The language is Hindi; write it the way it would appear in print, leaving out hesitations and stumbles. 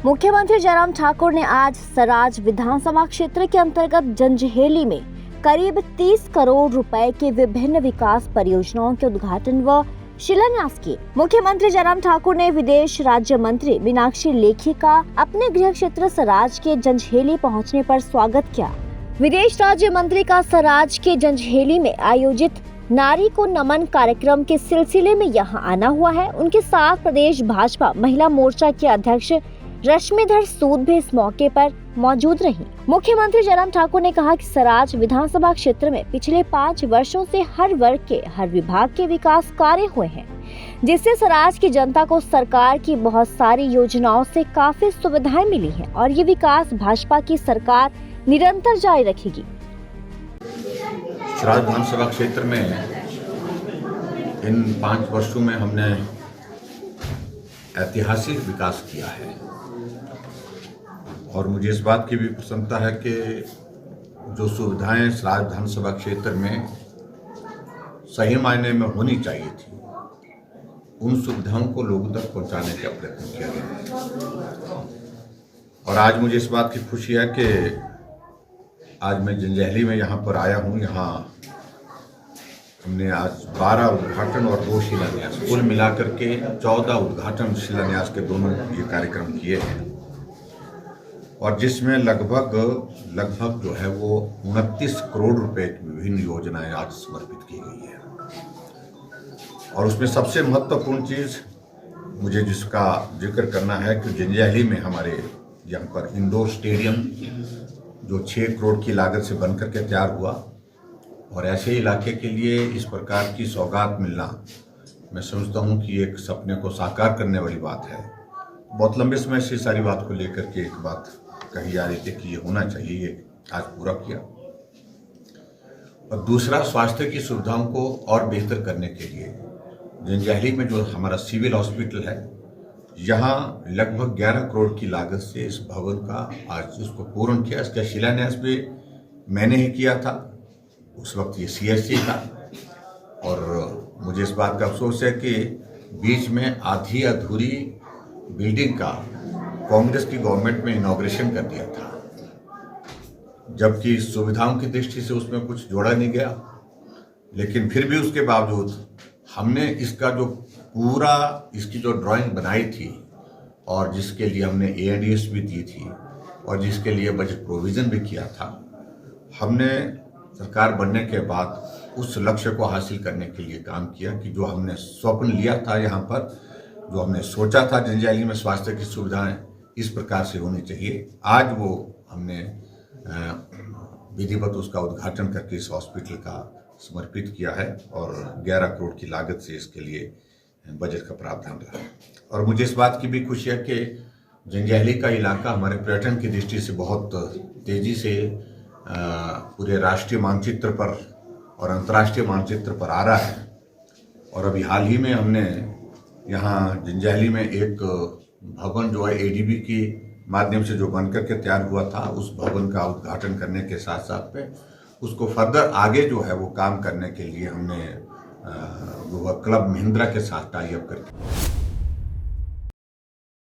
मुख्यमंत्री जयराम ठाकुर ने आज सराज विधानसभा क्षेत्र के अंतर्गत जंजहेली में करीब 30 करोड़ रुपए के विभिन्न विकास परियोजनाओं के उद्घाटन व शिलान्यास किए। मुख्यमंत्री जयराम ठाकुर ने विदेश राज्य मंत्री मीनाक्षी लेखी का अपने गृह क्षेत्र सराज के जंजहेली पहुंचने पर स्वागत किया। विदेश राज्य मंत्री का सराज के जंजहेली में आयोजित नारी को नमन कार्यक्रम के सिलसिले में यहां आना हुआ है। उनके साथ प्रदेश भाजपा महिला मोर्चा के अध्यक्ष रश्मिधर सूद भी इस मौके पर मौजूद रही। मुख्यमंत्री जयराम ठाकुर ने कहा कि सराज विधानसभा क्षेत्र में पिछले 5 वर्षों से हर वर्ग के हर विभाग के विकास कार्य हुए हैं, जिससे सराज की जनता को सरकार की बहुत सारी योजनाओं से काफी सुविधाएं मिली हैं और ये विकास भाजपा की सरकार निरंतर जारी रखेगी। सराज विधानसभा क्षेत्र में इन 5 वर्षों में हमने ऐतिहासिक विकास किया है और मुझे इस बात की भी प्रसन्नता है कि जो सुविधाएं सराज विधानसभा क्षेत्र में सही मायने में होनी चाहिए थी, उन सुविधाओं को लोगों तक पहुंचाने का प्रयत्न किया गया। और आज मुझे इस बात की खुशी है कि आज मैं जंजहेली में यहाँ पर आया हूँ। यहाँ हमने आज 12 उद्घाटन और 2 शिलान्यास, कुल मिलाकर के 14 उद्घाटन शिलान्यास के दोनों ये कार्यक्रम किए हैं और जिसमें लगभग जो है वो 29 करोड़ रुपए की विभिन्न योजनाएं आज समर्पित की गई है। और उसमें सबसे महत्वपूर्ण चीज मुझे जिसका जिक्र करना है कि जंजहेली में हमारे यहाँ पर इंडोर स्टेडियम जो 6 करोड़ की लागत से बनकर के तैयार हुआ और ऐसे इलाके के लिए इस प्रकार की सौगात मिलना, मैं समझता हूँ कि एक सपने को साकार करने वाली बात है। बहुत लंबे समय से सारी बात को लेकर के एक बात कही जा रही थी कि ये होना चाहिए, ये आज पूरा किया। और दूसरा, स्वास्थ्य की सुविधाओं को और बेहतर करने के लिए जंजहेली में जो हमारा सिविल हॉस्पिटल है, यहाँ लगभग 11 करोड़ की लागत से इस भवन का आज उसको पूर्ण किया। इसका शिलान्यास भी मैंने ही किया था, उस वक्त ये CSC था। और मुझे इस बात का अफसोस है कि बीच में आधी अधूरी बिल्डिंग का कांग्रेस की गवर्नमेंट में इनॉग्रेशन कर दिया था, जबकि सुविधाओं की दृष्टि से उसमें कुछ जोड़ा नहीं गया। लेकिन फिर भी उसके बावजूद हमने इसका जो पूरा इसकी जो ड्राइंग बनाई थी और जिसके लिए हमने ANDS भी दी थी और जिसके लिए बजट प्रोविजन भी किया था, हमने सरकार बनने के बाद उस लक्ष्य को हासिल करने के लिए काम किया कि जो हमने स्वप्न लिया था, यहाँ पर जो हमने सोचा था जंजहेली में स्वास्थ्य की सुविधाएं इस प्रकार से होनी चाहिए, आज वो हमने विधिवत उसका उद्घाटन करके इस हॉस्पिटल का समर्पित किया है और 11 करोड़ की लागत से इसके लिए बजट का प्रावधान रहा। और मुझे इस बात की भी खुशी है कि जंजहेली का इलाका हमारे पर्यटन की दृष्टि से बहुत तेजी से पूरे राष्ट्रीय मानचित्र पर और अंतर्राष्ट्रीय मानचित्र पर आ रहा है। और अभी हाल ही में हमने यहाँ जंजहेली में एक भवन जो है ADB की माध्यम से जो बनकर के तैयार हुआ था, उस भवन का उद्घाटन करने के साथ साथ में उसको फर्दर आगे जो है वो काम करने के लिए हमने वो क्लब महिंद्रा के साथ टाई अप करके